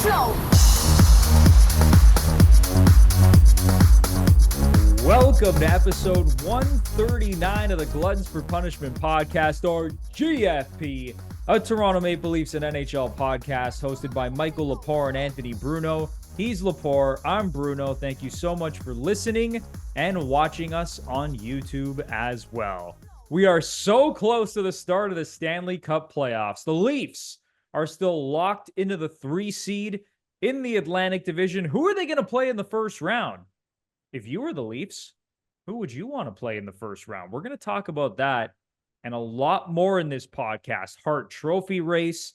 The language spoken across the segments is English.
Show. Welcome to episode 139 of the Gluttons For Punishment Podcast, or GFP, a Toronto Maple Leafs and NHL podcast hosted by Michael Lepore and Anthony Bruno. He's Lepore, I'm Bruno. Thank you so much for listening and watching us on YouTube as well. We are so close to the start of the Stanley Cup Playoffs. The Leafs are still locked into the 3 seed in the Atlantic Division. Who are they going to play in the first round? If you were the Leafs, who would you want to play in the first round? We're going to talk about that and a lot more in this podcast. Hart Trophy race,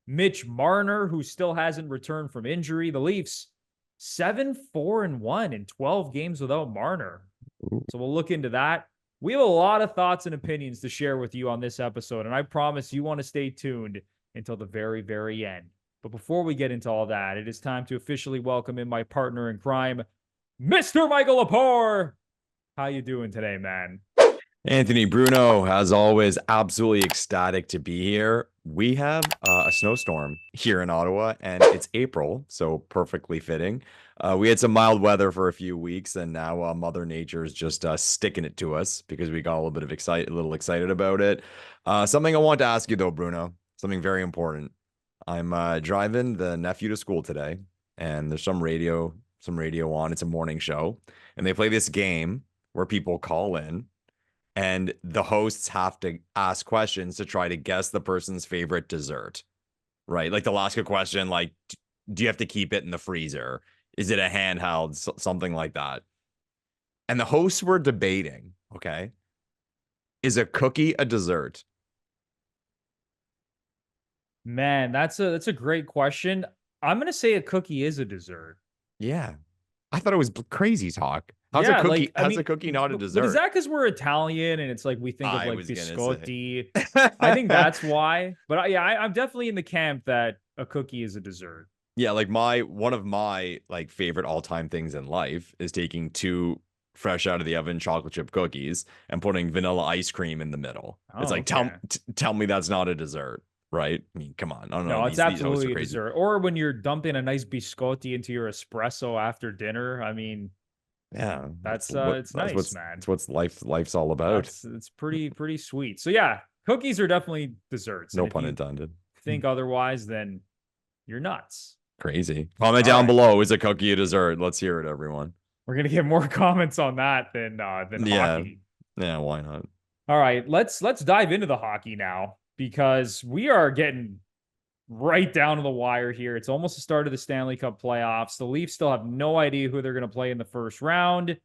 Mitch Marner, who still hasn't returned from injury. The Leafs, 7-4-1 in 12 games without Marner. So we'll look into that. We have a lot of thoughts and opinions to share with you on this episode, and I promise you want to stay tuned until the very, very end. But before we get into all that, it is time to officially welcome in my partner in crime, Mr. Michael Lepore. How you doing today, man? Anthony Bruno, as always, absolutely ecstatic to be here. We have a snowstorm here in Ottawa, and it's April, so perfectly fitting. We had some mild weather for a few weeks, and now Mother Nature is just sticking it to us because we got a little bit of excited about it. Something I want to ask you, though, Bruno, something very important. I'm driving the nephew to school today, and there's some radio on. It's a morning show, and they play this game where people call in and the hosts have to ask questions to try to guess the person's favorite dessert, right? Like they'll ask a question like, do you have to keep it in the freezer? Is it a handheld? Something like that. And the hosts were debating, okay, is a cookie a dessert? Man, that's a great question. I'm going to say a cookie is a dessert. Yeah. I thought it was crazy talk. How's a cookie not a dessert? But is that because we're Italian and it's like we think of like biscotti? Say. I think that's why. But I'm definitely in the camp that a cookie is a dessert. Yeah, like one of my like favorite all-time things in life is taking 2 fresh out of the oven chocolate chip cookies and putting vanilla ice cream in the middle. It's like tell me that's not a dessert. Right? I mean, come on. I don't know. It's absolutely a dessert. Or when you're dumping a nice biscotti into your espresso after dinner. I mean, yeah, it's nice, man. It's what life's all about. It's pretty sweet. So yeah, cookies are definitely desserts. No pun intended. Think otherwise, then you're nuts. Crazy. Comment down below. Is a cookie a dessert? Let's hear it, everyone. We're gonna get more comments on that than hockey. Yeah, why not? All right, let's dive into the hockey now, because we are getting right down to the wire here. It's almost the start of the Stanley Cup playoffs. The Leafs still have no idea who they're going to play in the first round.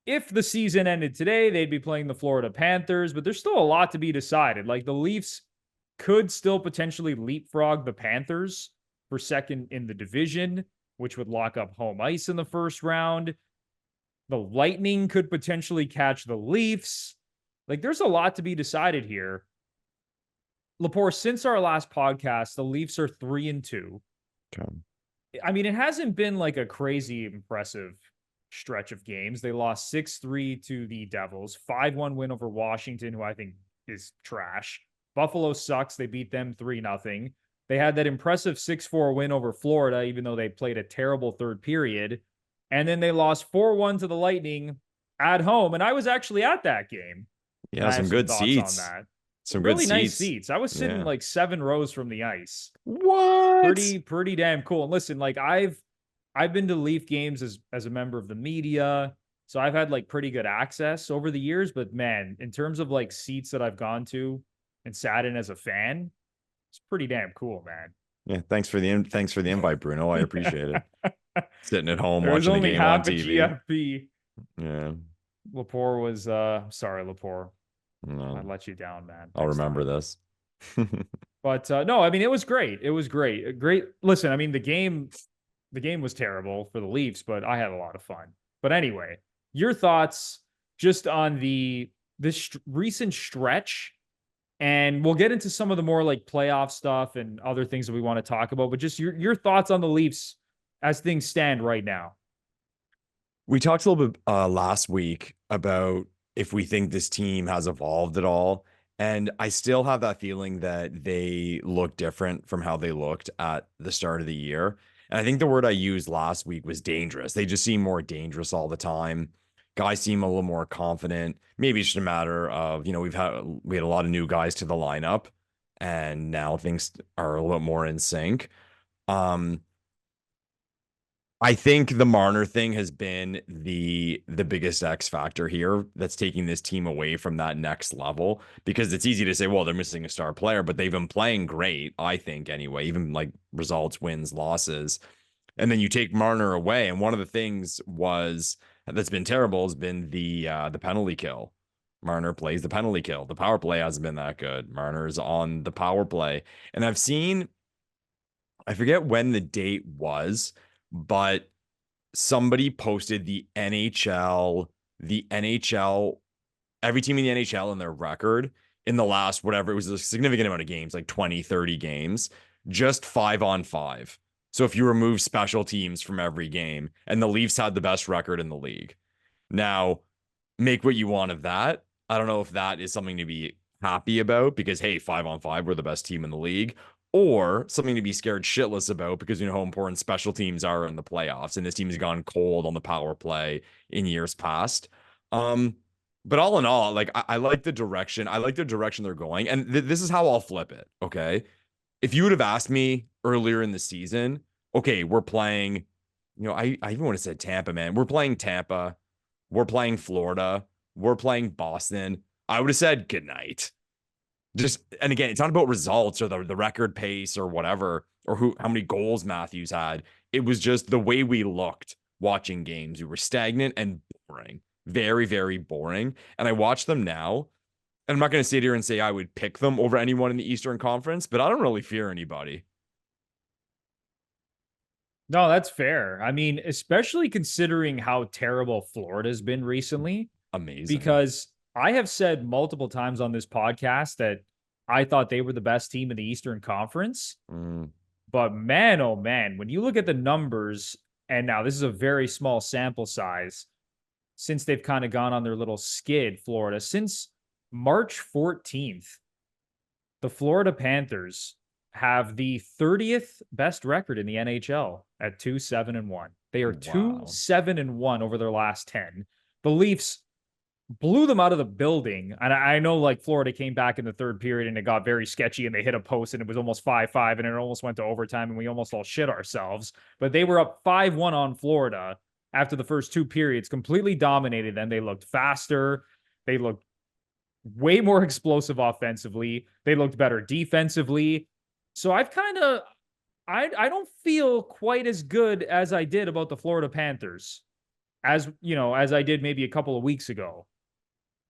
If the season ended today, they'd be playing the Florida Panthers, but there's still a lot to be decided. Like the Leafs could still potentially leapfrog the Panthers for second in the division, which would lock up home ice in the first round. The Lightning could potentially catch the Leafs. Like there's a lot to be decided here. Lepore, since our last podcast, the Leafs are 3-2. Okay. I mean, it hasn't been like a crazy impressive stretch of games. They lost 6-3 to the Devils, 5-1 win over Washington, who I think is trash. Buffalo sucks. They beat them 3-0. They had that impressive 6-4 win over Florida, even though they played a terrible third period. And then they lost 4-1 to the Lightning at home. And I was actually at that game. Yeah, some good seats. On that. Some really good nice seats. I was sitting like 7 rows from the ice. What? Pretty damn cool. And listen, like I've been to Leaf games as a member of the media, so I've had like pretty good access over the years. But man, in terms of like seats that I've gone to and sat in as a fan, it's pretty damn cool, man. Yeah, thanks for the invite, Bruno. I appreciate it. Sitting at home there watching the game on TV. GFP. Yeah. Lepore was sorry, Lepore. No. I let you down, man. I'll remember this. But no, I mean, it was great. It was great. Great. Listen, I mean, the game was terrible for the Leafs, but I had a lot of fun. But anyway, your thoughts just on this recent stretch, and we'll get into some of the more like playoff stuff and other things that we want to talk about, but just your thoughts on the Leafs as things stand right now. We talked a little bit last week about if we think this team has evolved at all. And I still have that feeling that they look different from how they looked at the start of the year. And I think the word I used last week was dangerous. They just seem more dangerous all the time. Guys seem a little more confident. Maybe it's just a matter of, we had a lot of new guys to the lineup, and now things are a little more in sync. Um, I think the Marner thing has been the biggest X factor here that's taking this team away from that next level, because it's easy to say, well, they're missing a star player, but they've been playing great, I think, anyway, even like results, wins, losses. And then you take Marner away, and one of the things that's been terrible has been the penalty kill. Marner plays the penalty kill. The power play hasn't been that good. Marner's on the power play. And I forget when the date was, but somebody posted the NHL, every team in the NHL in their record in the last, whatever, it was a significant amount of games, like 20, 30 games, just 5-on-5. So if you remove special teams from every game, and the Leafs had the best record in the league. Now, make what you want of that. I don't know if that is something to be happy about because, hey, 5-on-5, we're the best team in the league, or something to be scared shitless about because you know how important special teams are in the playoffs, and this team has gone cold on the power play in years past. But all in all, like I like the direction. I like the direction they're going, and this is how I'll flip it. Okay, if you would have asked me earlier in the season, okay, we're playing, I even would have said Tampa, man. We're playing Tampa, we're playing Florida, we're playing Boston. I would have said good night. Just, and again, it's not about results or the record pace or whatever, or how many goals Matthews had. It was just the way we looked watching games. We were stagnant and boring, very, very boring. And I watch them now, and I'm not going to sit here and say I would pick them over anyone in the Eastern Conference, but I don't really fear anybody. No, that's fair. I mean, especially considering how terrible Florida's been recently, Amazing. because I have said multiple times on this podcast that I thought they were the best team in the Eastern Conference. But man, oh man, when you look at the numbers, and now this is a very small sample size, since they've kind of gone on their little skid, Florida, since March 14th, the Florida Panthers have the 30th best record in the NHL at 2-7-1. They are 2-7-1 over their last 10. The Leafs blew them out of the building. And I know like Florida came back in the third period and it got very sketchy and they hit a post and it was almost 5-5 and it almost went to overtime and we almost all shit ourselves. But they were up 5-1 on Florida after the first two periods, completely dominated them. They looked faster. They looked way more explosive offensively. They looked better defensively. So I don't feel quite as good as I did about the Florida Panthers as I did maybe a couple of weeks ago.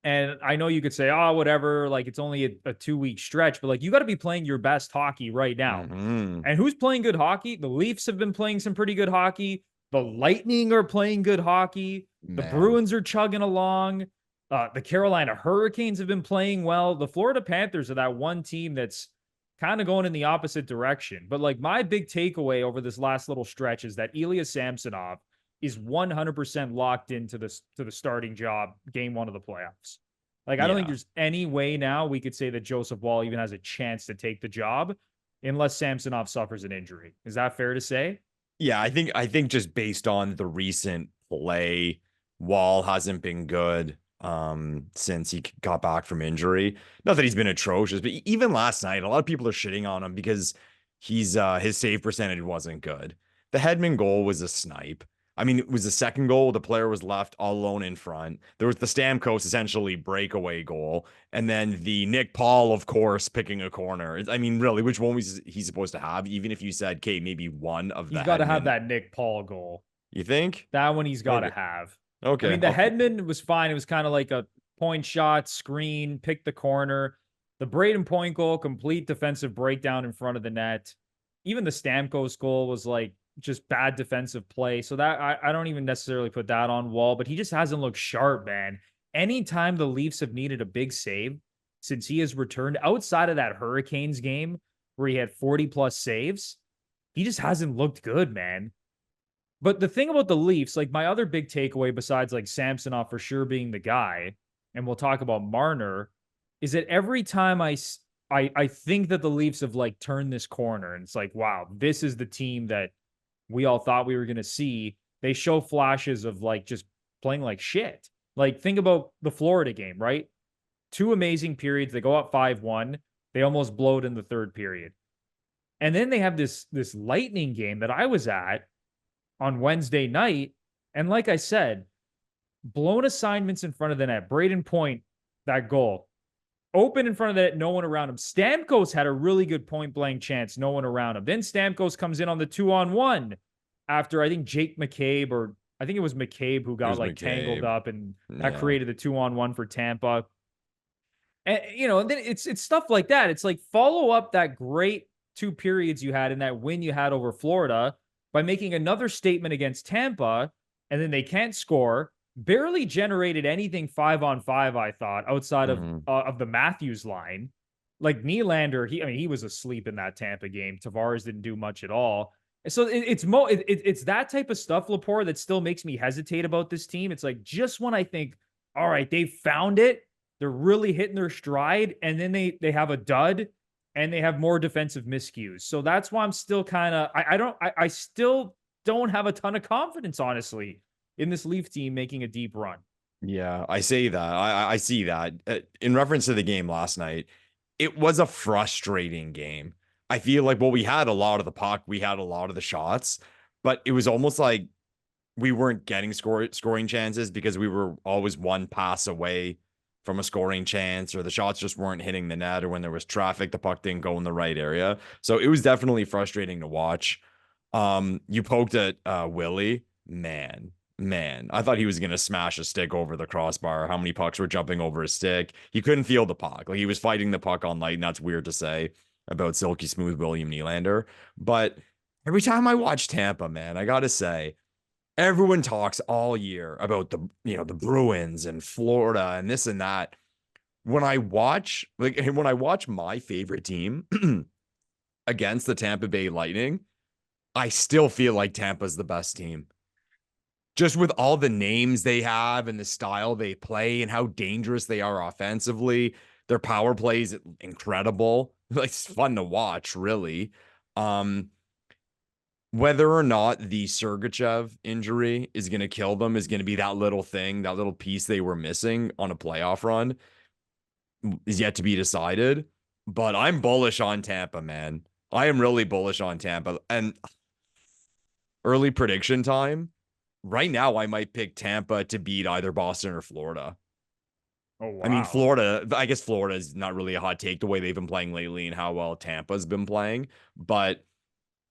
And I know you could say, oh, whatever, like it's only a 2-week stretch, but like you got to be playing your best hockey right now. Mm-hmm. And who's playing good hockey? The Leafs have been playing some pretty good hockey. The Lightning are playing good hockey. The Bruins are chugging along. The Carolina Hurricanes have been playing well. The Florida Panthers are that one team that's kind of going in the opposite direction. But like my big takeaway over this last little stretch is that Ilya Samsonov is 100% locked into the starting job game one of the playoffs. Like, I don't think there's any way now we could say that Joseph Woll even has a chance to take the job unless Samsonov suffers an injury. Is that fair to say? Yeah, I think just based on the recent play, Woll hasn't been good since he got back from injury. Not that he's been atrocious, but even last night, a lot of people are shitting on him because his save percentage wasn't good. The Hedman goal was a snipe. I mean, it was the second goal. The player was left all alone in front. There was the Stamkos essentially breakaway goal. And then the Nick Paul, of course, picking a corner. I mean, really, which one was he supposed to have? Even if you said, okay, maybe one of the He's got to have that Nick Paul goal. You think? That one he's got to have. Okay. I mean, the Hedman was fine. It was kind of like a point shot, screen, pick the corner. The Braden Point goal, complete defensive breakdown in front of the net. Even the Stamkos goal was like, just bad defensive play. So that I don't even necessarily put that on Woll, but he just hasn't looked sharp, man. Anytime the Leafs have needed a big save since he has returned outside of that Hurricanes game where he had 40 plus saves, he just hasn't looked good, man. But the thing about the Leafs, like my other big takeaway besides like Samsonov for sure being the guy, and we'll talk about Marner, is that every time I think that the Leafs have like turned this corner and it's like, wow, this is the team that we all thought we were going to see. They show flashes of like just playing like shit. Like think about the Florida game, right? Two amazing periods. They go up 5-1. They almost blow it in the third period. And then they have this Lightning game that I was at on Wednesday night. And like I said, blown assignments in front of the net. Braden Point, that goal. Open in front of the net, no one around him. Stamkos had a really good point blank chance, no one around him. Then Stamkos comes in on the 2-on-1 after I think Jake McCabe, or I think it was McCabe who got like tangled up, and that created the 2-on-1 for Tampa. And and then it's stuff like that. It's like follow up that great two periods you had in that win you had over Florida by making another statement against Tampa, and then they can't score. Barely generated anything 5-on-5, I thought, outside of the Matthews line. Like Nylander, he was asleep in that Tampa game. Tavares didn't do much at all. So it's that type of stuff, Lepore, that still makes me hesitate about this team. It's like just when I think, all right, they found it, they're really hitting their stride, and then they have a dud and they have more defensive miscues. So that's why I'm still kind of I still don't have a ton of confidence, honestly, in this Leaf team making a deep run. Yeah, I say that. I see that. In reference to the game last night, it was a frustrating game. I feel like, well, we had a lot of the puck, we had a lot of the shots, but it was almost like we weren't getting scoring chances because we were always one pass away from a scoring chance, or the shots just weren't hitting the net, or when there was traffic, the puck didn't go in the right area. So it was definitely frustrating to watch. You poked at Willie, man, I thought he was going to smash a stick over the crossbar. How many pucks were jumping over his stick? He couldn't feel the puck. Like, he was fighting the puck on light, and that's weird to say about silky smooth William Nylander. But every time I watch Tampa, man, I got to say, everyone talks all year about the Bruins and Florida and this and that. When I watch my favorite team against the Tampa Bay Lightning, I still feel like Tampa's the best team. Just with all the names they have and the style they play and how dangerous they are offensively. Their power play is incredible. Like, it's fun to watch, really. Whether or not the Sergachev injury is going to kill them is going to be that little thing, that little piece they were missing on a playoff run, is yet to be decided. But I'm bullish on Tampa, man. I am really bullish on Tampa. And early prediction time, right now I might pick Tampa to beat either Boston or Florida. Oh, wow. I mean, I guess Florida is not really a hot take the way they've been playing lately and how well Tampa's been playing. But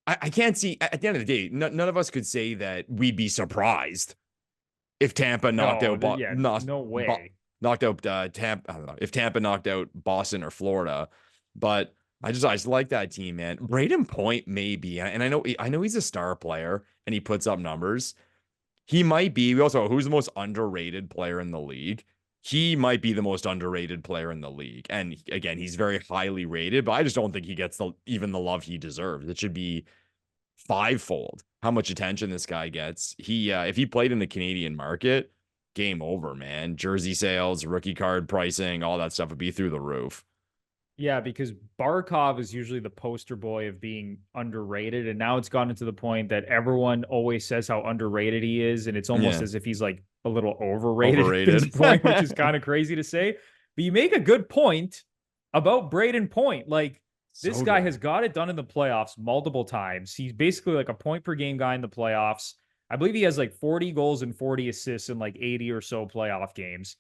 I can't see, at the end of the day, none of us could say that we'd be surprised if Tampa knocked out Tampa. I don't know, if Tampa knocked out Boston or Florida. But I just like that team, man. Braden Point, maybe, and I know he's a star player and he puts up numbers. He might be. We also, who's the most underrated player in the league? He might be the most underrated player in the league. And again, he's very highly rated, but I just don't think he gets even the love he deserves. It should be fivefold how much attention this guy gets. If he played in the Canadian market, game over, man. Jersey sales, rookie card pricing, all that stuff would be through the roof. Yeah, because Barkov is usually the poster boy of being underrated, and now it's gotten to the point that everyone always says how underrated he is, and it's almost as if he's like a little overrated. At this point, which is kind of crazy to say. But you make a good point about Braden Point. Like, this guy has got it done in the playoffs multiple times. He's basically like a point per game guy in the playoffs. I believe he has like 40 goals and 40 assists in like 80 or so playoff games.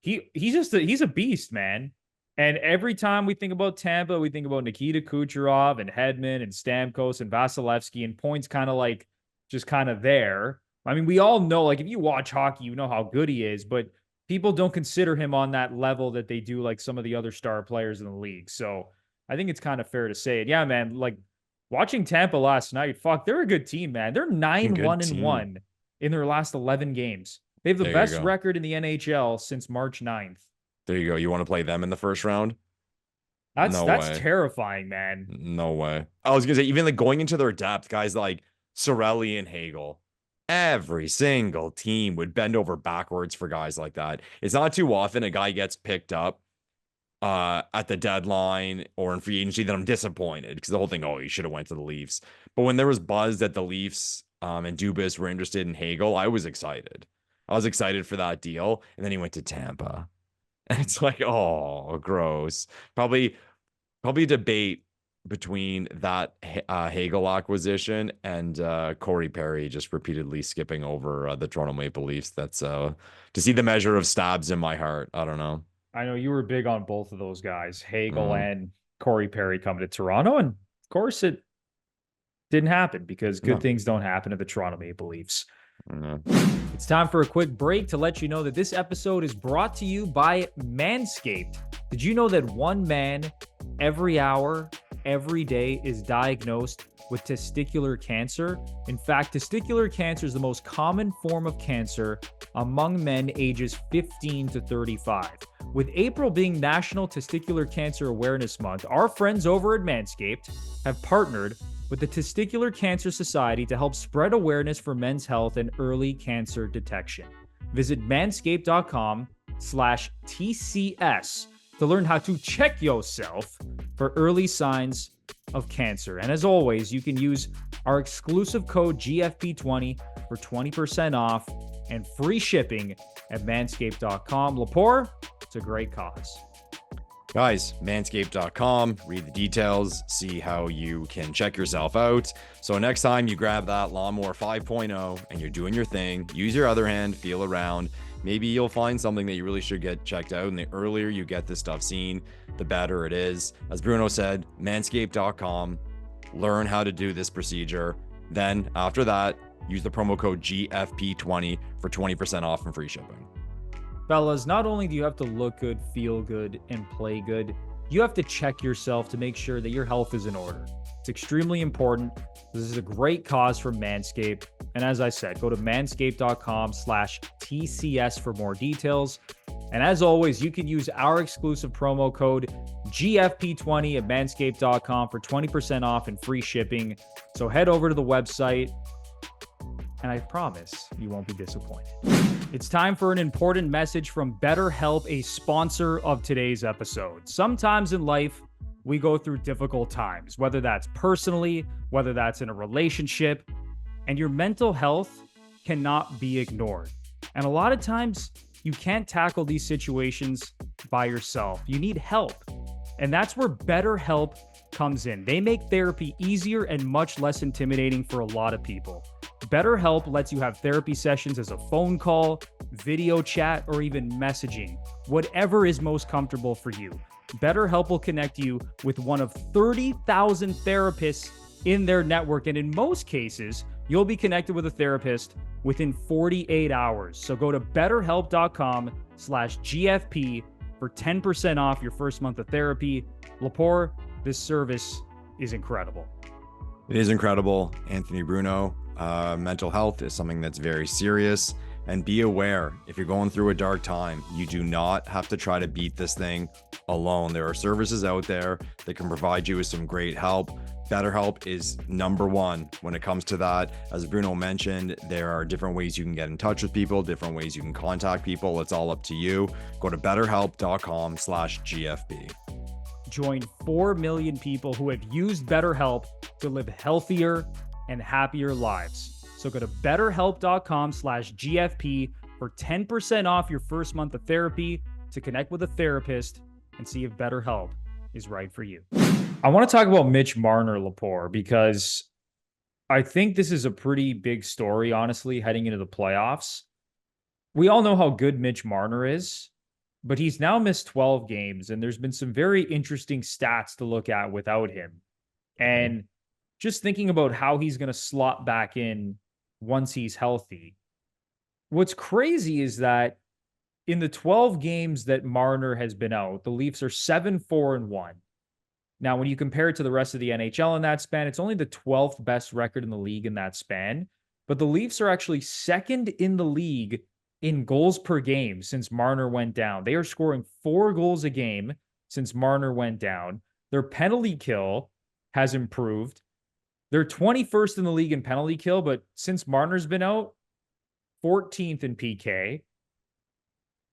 He's a beast, man. And every time we think about Tampa, we think about Nikita Kucherov and Hedman and Stamkos and Vasilevsky, and Point's kind of like just kind of there. I mean, we all know, like, if you watch hockey, you know how good he is, but people don't consider him on that level that they do like some of the other star players in the league. So I think it's kind of fair to say it. Yeah, man, like watching Tampa last night, fuck, they're a good team, man. They're 9-1-1 in their last 11 games. They have the best record in the NHL since March 9th. There you go. You want to play them in the first round? That's terrifying, man. No way. I was going to say, even like going into their depth, guys like Cirelli and Hagel, every single team would bend over backwards for guys like that. It's not too often a guy gets picked up at the deadline or in free agency, then I'm disappointed because the whole thing, oh, you should have went to the Leafs. But when there was buzz that the Leafs and Dubas were interested in Hagel, I was excited. I was excited for that deal. And then he went to Tampa. And it's like, oh, gross. Probably a debate between that Hagel acquisition and Corey Perry just repeatedly skipping over the Toronto Maple Leafs. That's to see the measure of stabs in my heart. I don't know. I know you were big on both of those guys, Hagel Mhm. and Corey Perry, coming to Toronto. And of course, it didn't happen because good No. things don't happen to the Toronto Maple Leafs. No. It's time for a quick break to let you know that this episode is brought to you by Manscaped. Did you know that one man every hour, every day is diagnosed with testicular cancer? In fact, testicular cancer is the most common form of cancer among men ages 15 to 35. With April being National Testicular Cancer Awareness Month, our friends over at Manscaped have partnered with the Testicular Cancer Society to help spread awareness for men's health and early cancer detection. Visit manscaped.com/TCS to learn how to check yourself for early signs of cancer. And as always, you can use our exclusive code GFP20 for 20% off and free shipping at manscaped.com. Lepore, it's a great cause. Guys, manscaped.com, read the details, see how you can check yourself out. So next time you grab that lawnmower 5.0 and you're doing your thing, use your other hand, feel around. Maybe you'll find something that you really should get checked out. And the earlier you get this stuff seen, the better it is. As Bruno said, manscaped.com, learn how to do this procedure. Then after that, use the promo code GFP20 for 20% off and free shipping. Fellas, not only do you have to look good, feel good, and play good, you have to check yourself to make sure that your health is in order. It's extremely important. This is a great cause for Manscaped. And as I said, go to manscaped.com/TCS for more details. And as always, you can use our exclusive promo code GFP20 at manscaped.com for 20% off and free shipping. So head over to the website, and I promise you won't be disappointed. It's time for an important message from BetterHelp, a sponsor of today's episode. Sometimes in life, we go through difficult times, whether that's personally, whether that's in a relationship, and your mental health cannot be ignored. And a lot of times, you can't tackle these situations by yourself. You need help. And that's where BetterHelp comes in. They make therapy easier and much less intimidating for a lot of people. BetterHelp lets you have therapy sessions as a phone call, video chat, or even messaging, whatever is most comfortable for you. BetterHelp will connect you with one of 30,000 therapists in their network, and in most cases, you'll be connected with a therapist within 48 hours. So go to betterhelp.com/GFP for 10% off your first month of therapy. Lepore, this service is incredible. It is incredible, Anthony Bruno. Mental health is something that's very serious, and be aware if you're going through a dark time, you do not have to try to beat this thing alone. There are services out there that can provide you with some great help. BetterHelp is number one when it comes to that. As Bruno mentioned, there are different ways you can get in touch with people, different ways you can contact people. It's all up to you. Go to betterhelp.com/GFP. Join 4 million people who have used BetterHelp to live healthier and happier lives. So go to betterhelp.com/GFP for 10% off your first month of therapy to connect with a therapist and see if BetterHelp is right for you. I want to talk about Mitch Marner, Lepore, because I think this is a pretty big story, honestly, heading into the playoffs. We all know how good Mitch Marner is, but he's now missed 12 games, and there's been some very interesting stats to look at without him. And just thinking about how he's going to slot back in once he's healthy. What's crazy is that in the 12 games that Marner has been out, the Leafs are 7-4-1. Now, when you compare it to the rest of the NHL in that span, it's only the 12th best record in the league in that span. But the Leafs are actually second in the league in goals per game since Marner went down. They are scoring 4 goals a game since Marner went down. Their penalty kill has improved. They're 21st in the league in penalty kill, but since Marner's been out, 14th in PK.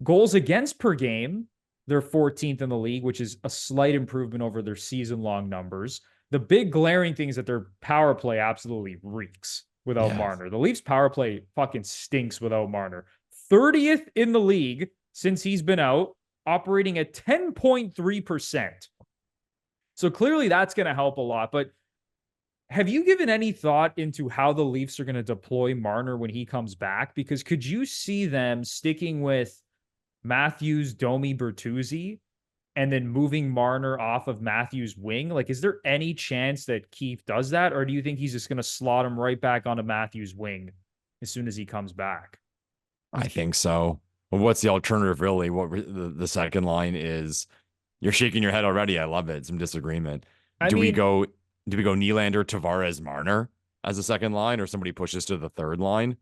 Goals against per game, They're 14th in the league, which is a slight improvement over their season-long numbers. The big glaring thing is that their power play absolutely reeks without Marner. The Leafs power play fucking stinks without Marner. 30th in the league since he's been out, operating at 10.3%. So clearly that's going to help a lot. But have you given any thought into how the Leafs are going to deploy Marner when he comes back? Because could you see them sticking with Matthews, Domi, Bertuzzi, and then moving Marner off of Matthews' wing? Like, is there any chance that Keefe does that? Or do you think he's just going to slot him right back onto Matthews' wing as soon as he comes back? I think so. Well, what's the alternative, really? What the second line is? You're shaking your head already. I love it. Some disagreement. Do we go Nylander, Tavares, Marner as a second line, or somebody pushes to the third line?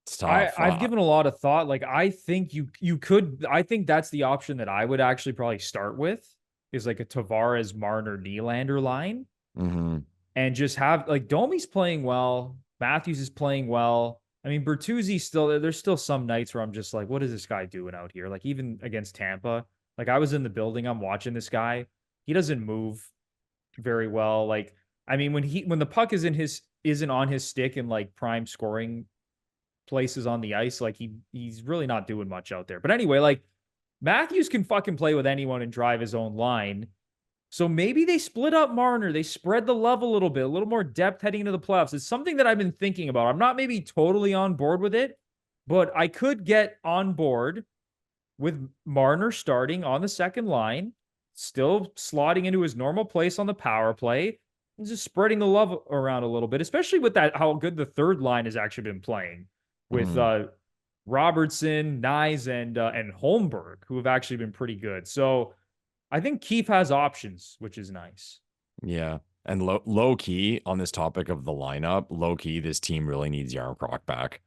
It's tough. I've given a lot of thought. Like, I think you could. I think that's the option that I would actually probably start with, is like a Tavares, Marner, Nylander line, and just have like Domi's playing well, Matthews is playing well. I mean, Bertuzzi still. There's still some nights where I'm just like, what is this guy doing out here? Like, even against Tampa, like I was in the building, I'm watching this guy. He doesn't move very well. Like, I mean, when the puck isn't on his stick in like prime scoring places on the ice, like he's really not doing much out there. But anyway, like Matthews can fucking play with anyone and drive his own line. So maybe they split up Marner. They spread the love a little bit, a little more depth heading into the playoffs. It's something that I've been thinking about. I'm not maybe totally on board with it, but I could get on board with Marner starting on the second line, still slotting into his normal place on the power play, and just spreading the love around a little bit, especially with that, how good the third line has actually been playing with Robertson, Nyes, and Holmberg, who have actually been pretty good. So I think Keefe has options, which is nice. Yeah. And low key on this topic of the lineup, low key, this team really needs Yarncroc back.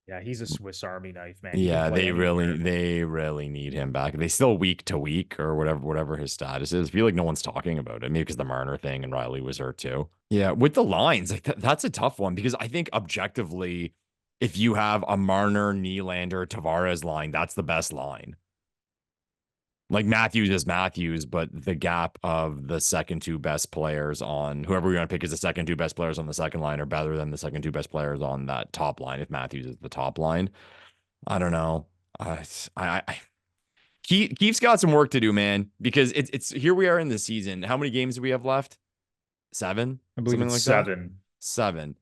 Yeah, he's a Swiss Army knife, man. Yeah, they really need him back. They still week to week or whatever his status is. I feel like no one's talking about it. Maybe because the Marner thing and Riley was hurt too. Yeah, with the lines, like that's a tough one because I think objectively, if you have a Marner, Nylander, Tavares line, that's the best line. Like Matthews is Matthews, but the gap of the second two best players on whoever we're going to pick is the second two best players on the second line are better than the second two best players on that top line. If Matthews is the top line, I don't know. Keith's got some work to do, man, because it's here we are in the season. How many games do we have left? 7? I believe it's like 7. That? 7.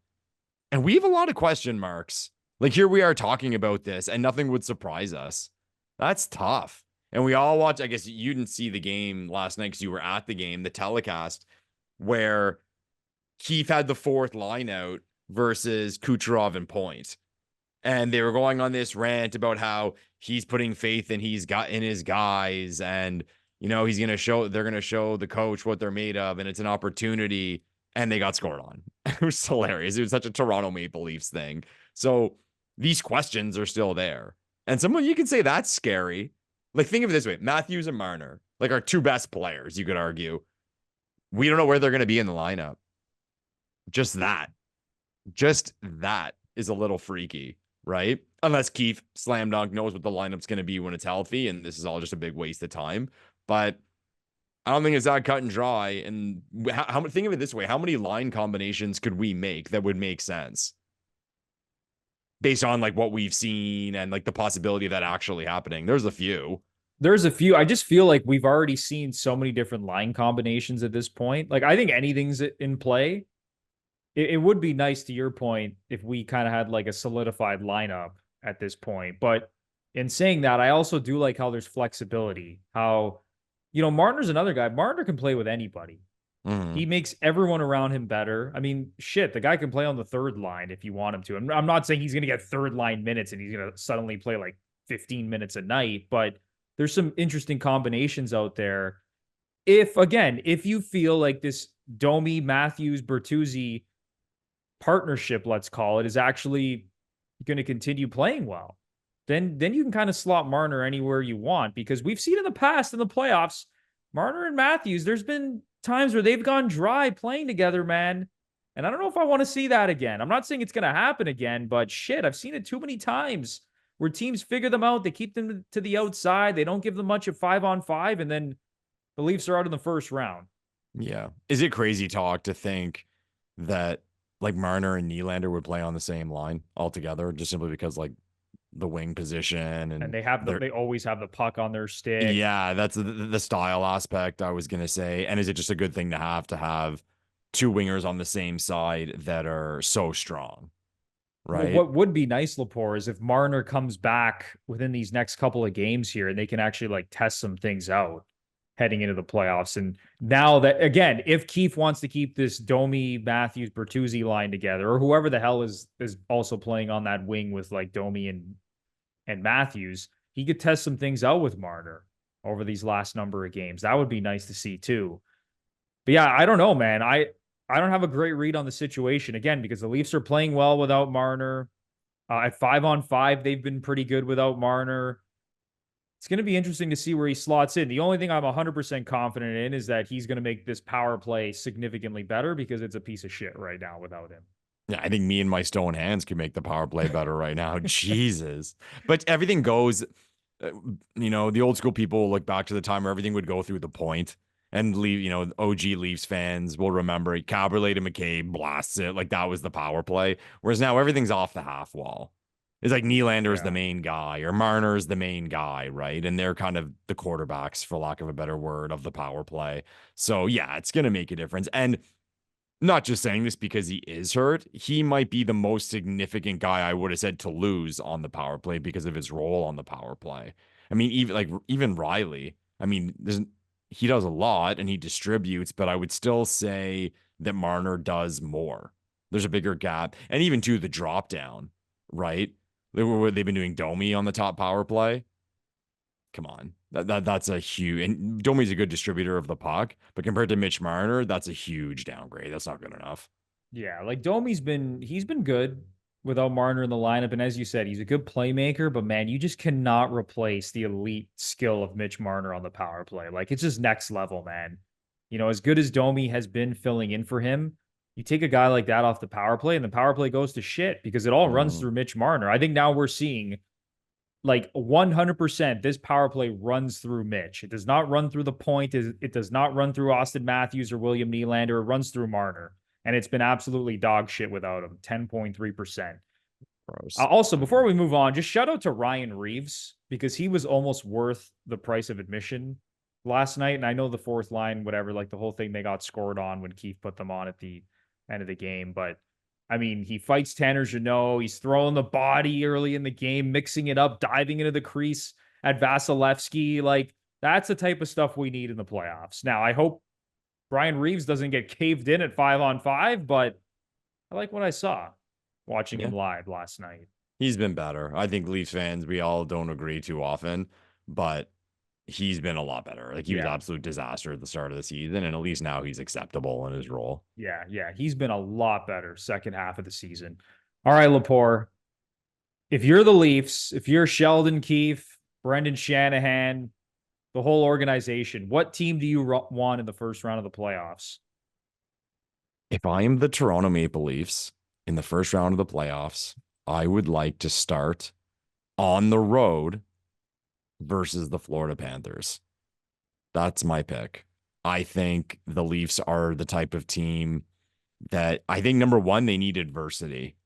And we have a lot of question marks. Like here we are talking about this and nothing would surprise us. That's tough. And we all watch, I guess you didn't see the game last night because you were at the game, the telecast, where Keefe had the fourth line out versus Kucherov and Point. And they were going on this rant about how he's putting faith in his guys. And, you know, they're going to show the coach what they're made of. And it's an opportunity. And they got scored on. It was hilarious. It was such a Toronto Maple Leafs thing. So these questions are still there. And someone you can say that's scary. Like, think of it this way. Matthews and Marner, like, our two best players, you could argue. We don't know where they're going to be in the lineup. Just that is a little freaky, right? Unless Keefe slam dunk knows what the lineup's going to be when it's healthy, and this is all just a big waste of time. But I don't think it's that cut and dry. And think of it this way. How many line combinations could we make that would make sense? Based on like what we've seen and like the possibility of that actually happening. There's a few. I just feel like we've already seen so many different line combinations at this point. Like, I think anything's in play. It would be nice, to your point, if we kind of had like a solidified lineup at this point. But in saying that, I also do like how there's flexibility. How, you know, Marner's another guy. Marner can play with anybody. He makes everyone around him better. I mean, shit, the guy can play on the third line if you want him to. I'm not saying he's going to get third line minutes and he's going to suddenly play like 15 minutes a night, but there's some interesting combinations out there. If you feel like this Domi, Matthews, Bertuzzi partnership, let's call it, is actually going to continue playing well, then you can kind of slot Marner anywhere you want, because we've seen in the past in the playoffs, Marner and Matthews, there's been times where they've gone dry playing together, man. And I don't know if I want to see that again. I'm not saying it's going to happen again, but shit, I've seen it too many times where teams figure them out. They keep them to the outside. They don't give them much at 5-on-5, and then the Leafs are out in the first round. Yeah. Is it crazy talk to think that like Marner and Nylander would play on the same line altogether just simply because like the wing position And and they always have the puck on their stick. yeah, that's the style aspect I was going to say. And is it just a good thing to have two wingers on the same side that are so strong, Well, right? what would be nice, Lepore, is if Marner comes back within these next couple of games here and they can actually like test some things out heading into the playoffs. And now that, again, if Keefe wants to keep this Domi, Matthews, Bertuzzi line together, or whoever the hell is also playing on that wing with like Domi and Matthews, he could test some things out with Marner over these last number of games. That would be nice to see too. But yeah, I don't know, man. I don't have a great read on the situation again because the Leafs are playing well without Marner. At 5-on-5, they've been pretty good without Marner. It's going to be interesting to see where he slots in. The only thing I'm 100% confident in is that he's going to make this power play significantly better because it's a piece of shit right now without him. Yeah, I think me and my stone hands can make the power play better right now. Jesus. But everything goes, the old school people look back to the time where everything would go through the point and leave, OG Leafs fans will remember it. Caberlet to McCabe blasts it. Like that was the power play. Whereas now everything's off the half wall. It's like Nylander is the main guy or Marner is the main guy, right? And they're kind of the quarterbacks, for lack of a better word, of the power play. So yeah, it's going to make a difference. And not just saying this because he is hurt. He might be the most significant guy I would have said to lose on the power play because of his role on the power play. I mean, even Riley. I mean, he does a lot and he distributes, but I would still say that Marner does more. There's a bigger gap, and even to the drop down, right? They've been doing Domi on the top power play. Come on. That's a huge, and Domi's a good distributor of the puck, but compared to Mitch Marner, that's a huge downgrade. That's not good enough. Yeah, like Domi's he's been good without Marner in the lineup. And as you said, he's a good playmaker, but man, you just cannot replace the elite skill of Mitch Marner on the power play. Like it's just next level, man. As good as Domi has been filling in for him, you take a guy like that off the power play and the power play goes to shit because it all runs through Mitch Marner. I think now we're seeing like 100% this power play runs through Mitch. It does not run through the point. It does not run through Austin Matthews or William Nylander. It runs through Marner. And it's been absolutely dog shit without him. 10.3%. Also, before we move on, just shout out to Ryan Reeves because he was almost worth the price of admission last night. And I know the fourth line, whatever, like the whole thing they got scored on when Keefe put them on at the end of the game. But I mean, he fights Tanner Jeannot. He's throwing the body early in the game, mixing it up, diving into the crease at Vasilevsky. Like, that's the type of stuff we need in the playoffs. Now, I hope Brian Reeves doesn't get caved in at 5-on-5, but I like what I saw watching him live last night. He's been better. I think Leafs fans, we all don't agree too often, but he's been a lot better. Like he was absolute disaster at the start of the season, and at least now he's acceptable in his role. Yeah. He's been a lot better second half of the season. All right, Lepore. If you're the Leafs, if you're Sheldon Keefe, Brendan Shanahan, the whole organization, what team do you want in the first round of the playoffs? If I am the Toronto Maple Leafs in the first round of the playoffs, I would like to start on the road versus the Florida Panthers. That's my pick. I think the Leafs are the type of team that I think, number one, they need adversity.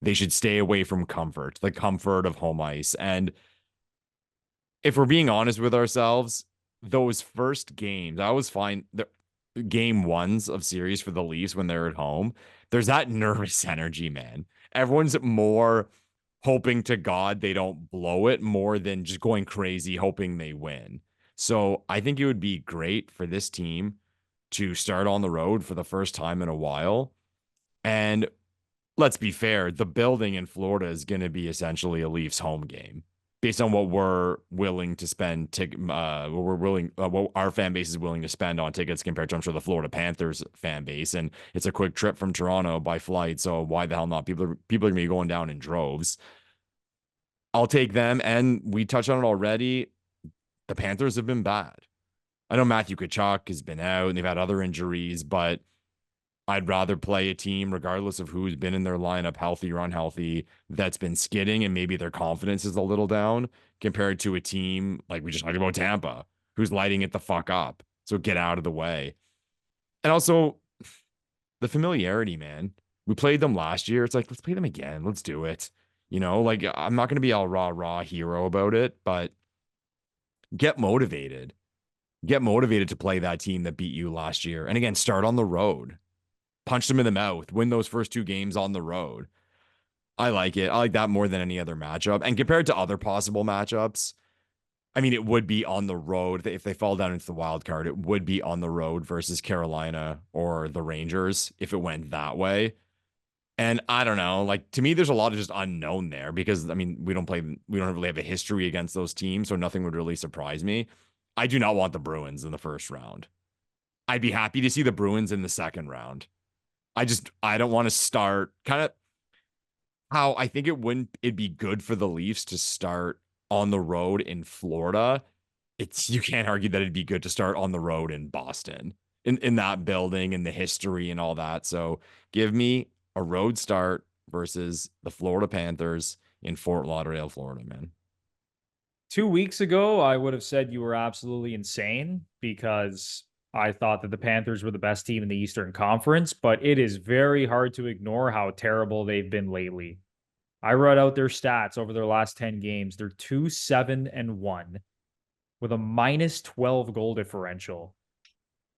They should stay away from the comfort of home ice. And if we're being honest with ourselves, those first games, I always find the game ones of series for the Leafs when they're at home, there's that nervous energy, man. Everyone's more hoping to God they don't blow it more than just going crazy hoping they win. So I think it would be great for this team to start on the road for the first time in a while. And let's be fair, the building in Florida is going to be essentially a Leafs home game based on what we're willing to spend, what our fan base is willing to spend on tickets compared to, I'm sure, the Florida Panthers fan base. And it's a quick trip from Toronto by flight. So why the hell not? People are going to be going down in droves. I'll take them. And we touched on it already. The Panthers have been bad. I know Matthew Tkachuk has been out and they've had other injuries, but I'd rather play a team, regardless of who's been in their lineup, healthy or unhealthy, that's been skidding and maybe their confidence is a little down compared to a team like we just talked about Tampa, who's lighting it the fuck up. So get out of the way. And also the familiarity, man. We played them last year. It's like, let's play them again. Let's do it. Like I'm not going to be all raw hero about it, but get motivated. Get motivated to play that team that beat you last year. And again, start on the road. Punch them in the mouth. Win those first 2 games on the road. I like it. I like that more than any other matchup. And compared to other possible matchups, I mean, it would be on the road. If they fall down into the wild card, it would be on the road versus Carolina or the Rangers if it went that way. And I don't know, like to me, there's a lot of just unknown there because I mean, we don't really have a history against those teams, so nothing would really surprise me. I do not want the Bruins in the first round. I'd be happy to see the Bruins in the second round. I don't want to start kind of how I think it'd be good for the Leafs to start on the road in Florida. You can't argue that it'd be good to start on the road in Boston in that building and the history and all that. So give me a road start versus the Florida Panthers in Fort Lauderdale, Florida, man. 2 weeks ago, I would have said you were absolutely insane because I thought that the Panthers were the best team in the Eastern Conference, but it is very hard to ignore how terrible they've been lately. I read out their stats over their last 10 games. They're 2-7-1 with a minus 12 goal differential.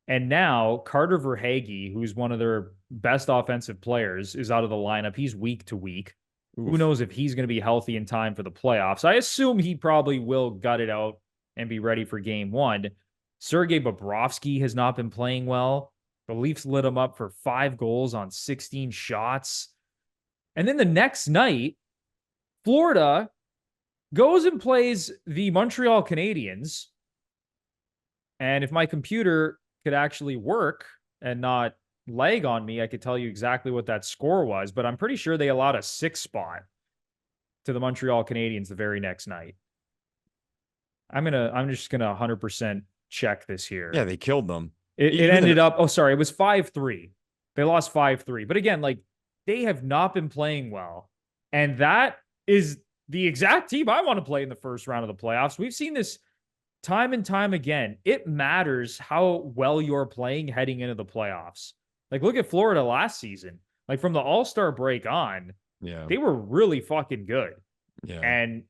And now Carter Verhaeghe, who's one of their best offensive players, is out of the lineup. He's week to week. Oof. Who knows if he's going to be healthy in time for the playoffs? I assume he probably will gut it out and be ready for game 1. Sergei Bobrovsky has not been playing well. The Leafs lit him up for 5 goals on 16 shots. And then the next night, Florida goes and plays the Montreal Canadiens. And if my computer could actually work and not lag on me, I could tell you exactly what that score was, but I'm pretty sure they allowed a 6 spot to the Montreal Canadiens the very next night. I'm just gonna 100% check this here. Yeah, they killed them. It ended up, it was 5-3. They lost 5-3. But again, like they have not been playing well. And that is the exact team I want to play in the first round of the playoffs. We've seen this time and time again. It matters how well you're playing heading into the playoffs. Like, look at Florida last season. Like, from the All-Star break on, they were really fucking good. Yeah. And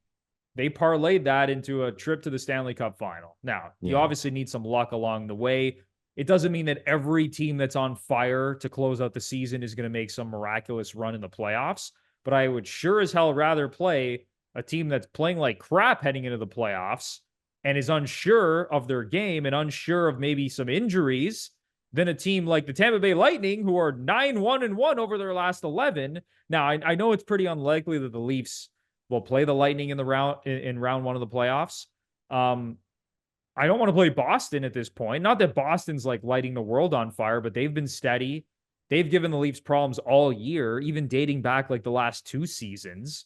they parlayed that into a trip to the Stanley Cup final. Now, you obviously need some luck along the way. It doesn't mean that every team that's on fire to close out the season is going to make some miraculous run in the playoffs. But I would sure as hell rather play a team that's playing like crap heading into the playoffs and is unsure of their game and unsure of maybe some injuries than a team like the Tampa Bay Lightning, who are 9-1-1 over their last 11. Now, I know it's pretty unlikely that the Leafs will play the Lightning in round 1 of the playoffs. I don't want to play Boston at this point. Not that Boston's like lighting the world on fire, but they've been steady. They've given the Leafs problems all year, even dating back like the last 2 seasons.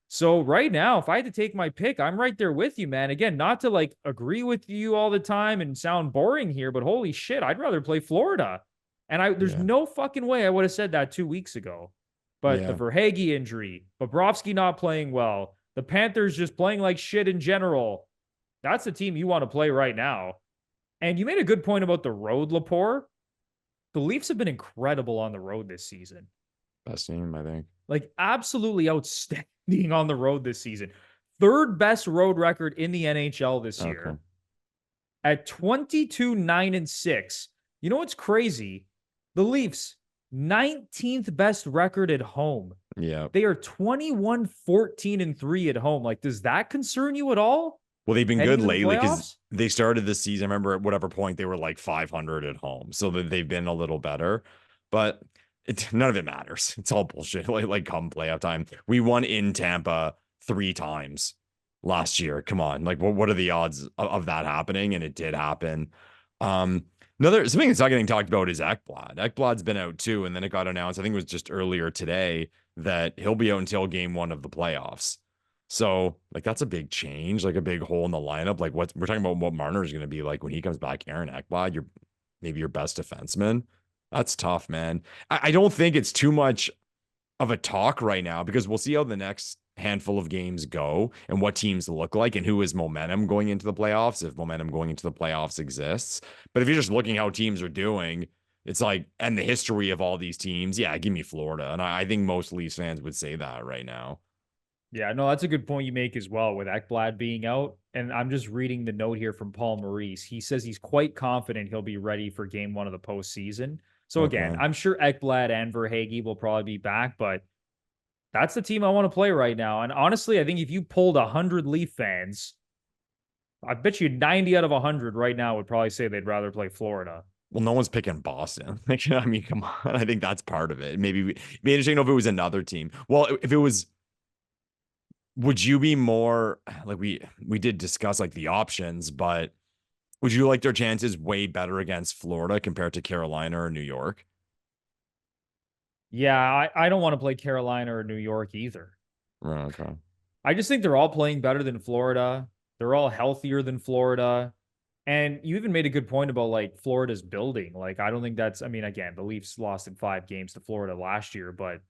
So right now, if I had to take my pick, I'm right there with you, man. Again, not to like agree with you all the time and sound boring here, but holy shit, I'd rather play Florida. And there's no fucking way I would have said that 2 weeks ago. But the Verhaeghe injury, Bobrovsky not playing well, the Panthers just playing like shit in general. That's the team you want to play right now. And you made a good point about the road, Lepore. The Leafs have been incredible on the road this season. Best team, I think. Like absolutely outstanding on the road this season. 3rd best road record in the NHL this year. At 22-9-6. You know what's crazy? The Leafs, 19th best record at home. Yeah. They are 21-14-3 at home. Like, does that concern you at all? Well, they've been good lately because they started this season. I remember at whatever point they were like 500 at home. So that they've been a little better. But none of it matters. It's all bullshit. Like come playoff time. We won in Tampa 3 times last year. Come on. Like what are the odds of that happening? And it did happen. Something that's not getting talked about is Ekblad. Ekblad's been out too. And then it got announced, I think it was just earlier today, that he'll be out until game 1 of the playoffs. So like that's a big change, like a big hole in the lineup. Like we're talking about what Marner is going to be like when he comes back. Aaron Ekblad, maybe your best defenseman. That's tough, man. I don't think it's too much of a talk right now because we'll see how the next handful of games go and what teams look like and who is momentum going into the playoffs, if momentum going into the playoffs exists. But if you're just looking how teams are doing, it's like, and the history of all these teams, yeah, give me Florida. And I think most Leafs fans would say that right now. Yeah, no, that's a good point you make as well with Ekblad being out. And I'm just reading the note here from Paul Maurice. He says he's quite confident he'll be ready for game one of the postseason. So again, Okay. I'm sure Ekblad and Verhaeghe will probably be back, but that's the team I want to play right now. And honestly, I think if you pulled 100 Leaf fans, I bet you 90 out of 100 right now would probably say they'd rather play Florida. Well, no one's picking Boston. Like, I mean, come on. I think that's part of it. Maybe it'd be interesting to know if it was another team. Well, if it was, would you be more like we did discuss like the options, but would you like their chances way better against Florida compared to Carolina or New York? Yeah, I don't want to play Carolina or New York either. Okay. I just think they're all playing better than Florida. They're all healthier than Florida. And you even made a good point about like Florida's building. Like, I don't think that's, I mean, again, the Leafs lost in 5 games to Florida last year, but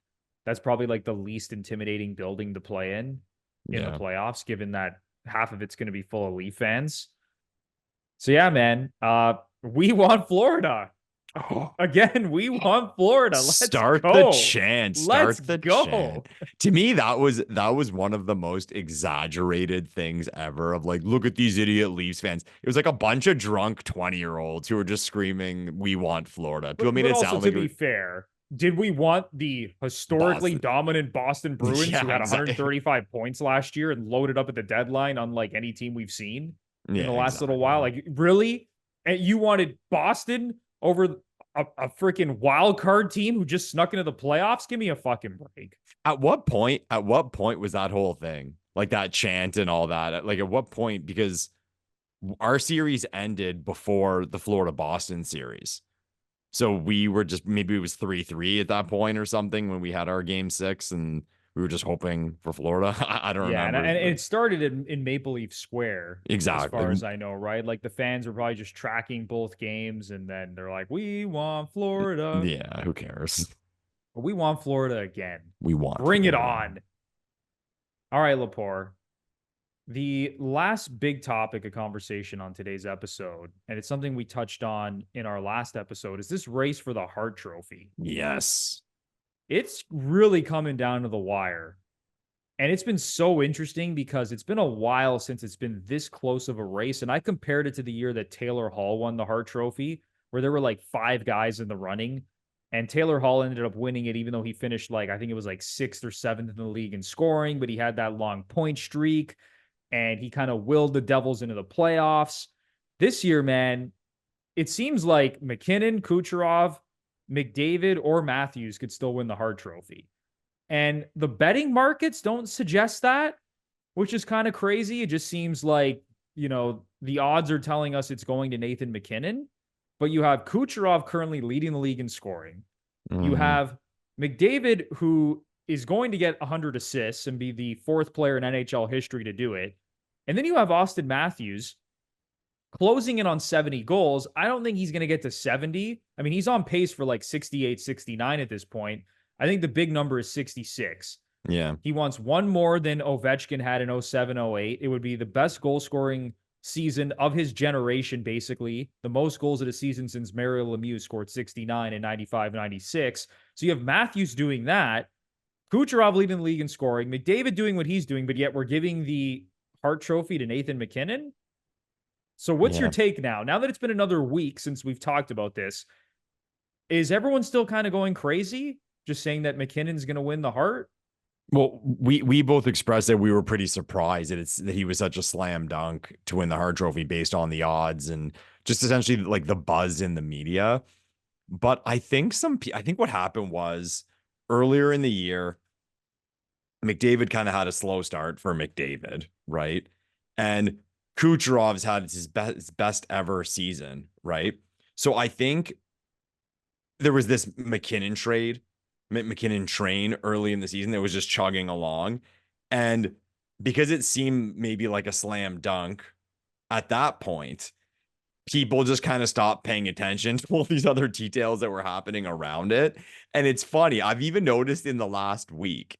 that's probably like the least intimidating building to play in the Yeah. playoffs, given that half of it's going to be full of Leaf fans. So yeah, man, we want Florida. Oh, Again, we want Florida. Let's start the go. chant. Let's Start the chant. go. To me, that was one of the most exaggerated things ever of like, look at these idiot Leafs fans. It was like a bunch of drunk 20-year-olds who were just screaming, "We want Florida." People made But it also, sound to like it be was fair, did we want the historically Boston. dominant Boston Bruins who Yeah, had exactly. 135 points last year and loaded up at the deadline, unlike any team we've seen in the Yeah, last little while? exactly. Like, really? And you wanted Boston over a freaking wild card team who just snuck into the playoffs? Give me a fucking break. At what point was that whole thing? Like that chant and all that? Like at what point? Because our series ended before the Florida Boston series. So we were just maybe it was 3-3 at that point or something when we had our game six and we were just hoping for Florida. I don't Yeah, and, remember. and it started in Maple Leaf Square, as far Exactly. as I know, right? Like the fans were probably just tracking both games, and then they're like, "We want Florida, Yeah, who cares? but we want Florida again. We want Bring it Florida. on!" All right, Lepore. The last big topic of conversation on today's episode, and it's something we touched on in our last episode, is this race for the Hart Trophy. Yes. It's really coming down to the wire. And it's been so interesting because it's been a while since it's been this close of a race. And I compared it to the year that Taylor Hall won the Hart Trophy, where there were like 5 guys in the running. And Taylor Hall ended up winning it, even though he finished like, I think it was like 6th or 7th in the league in scoring, but he had that long point streak and he kind of willed the Devils into the playoffs. This year, man, it seems like McKinnon, Kucherov, McDavid, or Matthews could still win the Hart Trophy. And the betting markets don't suggest that, which is kind of crazy. It just seems like, the odds are telling us it's going to Nathan McKinnon, but you have Kucherov currently leading the league in scoring. You Mhm. have McDavid, who is going to get 100 assists and be the 4th player in NHL history to do it. And then you have Austin Matthews closing in on 70 goals. I don't think he's going to get to 70. I mean, he's on pace for like 68, 69 at this point. I think the big number is 66. Yeah. He wants one more than Ovechkin had in 07, 08. It would be the best goal scoring season of his generation, basically. The most goals of the season since Mario Lemieux scored 69 in 95, 96. So you have Matthews doing that. Kucherov leading the league in scoring. McDavid doing what he's doing, but yet we're giving the Hart Trophy to Nathan McKinnon. So what's your Yeah. take now? Now that it's been another week since we've talked about this, is everyone still kind of going crazy? Just saying that McKinnon's going to win the Hart? Well, we both expressed that we were pretty surprised that he was such a slam dunk to win the Hart Trophy based on the odds and just essentially like the buzz in the media. But I think I think what happened was earlier in the year, McDavid kind of had a slow start for McDavid, right? And Kucherov's had his best ever season, right? So I think there was this McKinnon train early in the season that was just chugging along. And because it seemed maybe like a slam dunk at that point, people just kind of stopped paying attention to all these other details that were happening around it. And it's funny. I've even noticed in the last week,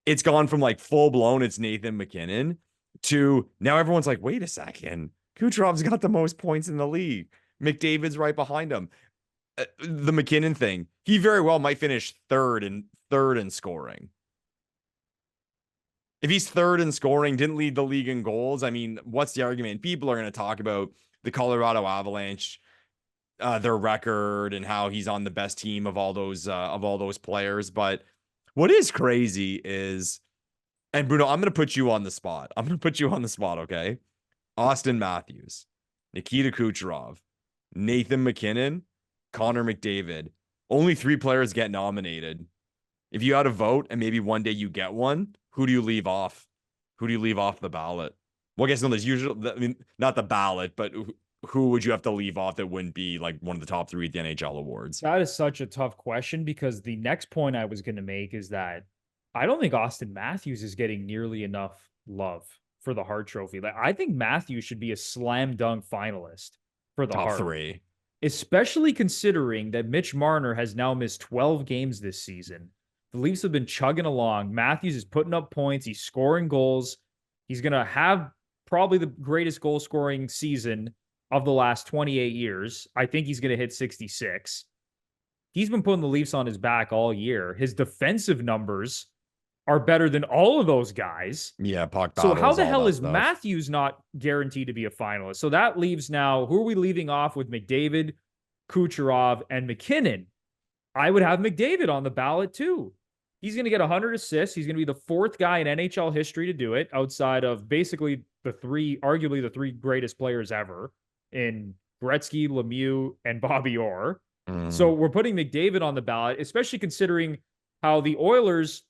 it's gone from like full blown, it's Nathan MacKinnon to now everyone's like, wait a second. Kucherov's got the most points in the league. McDavid's right behind him. The MacKinnon thing, he very well might finish third in scoring. If he's third in scoring, didn't lead the league in goals, I mean, what's the argument? People are going to talk about the Colorado Avalanche, their record, and how he's on the best team of all those players. But what is crazy is, and Bruno, I'm going to put you on the spot. Okay? Austin Matthews, Nikita Kucherov, Nathan MacKinnon, Connor McDavid. Only 3 players get nominated. If you had a vote and maybe one day you get one, who do you leave off? Who do you leave off the ballot? Well, I guess no, there's usually, I mean, not the ballot, but who would you have to leave off that wouldn't be like one of the top 3 at the NHL awards? That is such a tough question, because the next point I was going to make is that I don't think Austin Matthews is getting nearly enough love for the Hart Trophy. Like, I think Matthews should be a slam dunk finalist for the top Hart. 3. Especially considering that Mitch Marner has now missed 12 games this season. The Leafs have been chugging along. Matthews is putting up points. He's scoring goals. He's going to have probably the greatest goal scoring season of the last 28 years. I think he's going to hit 66. He's been putting the Leafs on his back all year. His defensive numbers are better than all of those guys. Yeah, puck so battles, how the hell is stuff. Matthews not guaranteed to be a finalist? So that leaves now, who are we leaving off with? McDavid, Kucherov, and MacKinnon. I would have McDavid on the ballot too. He's going to get 100 assists. He's going to be the 4th guy in NHL history to do it, outside of basically arguably the 3 greatest players ever in Gretzky, Lemieux, and Bobby Orr. So we're putting McDavid on the ballot, especially considering how the Oilers,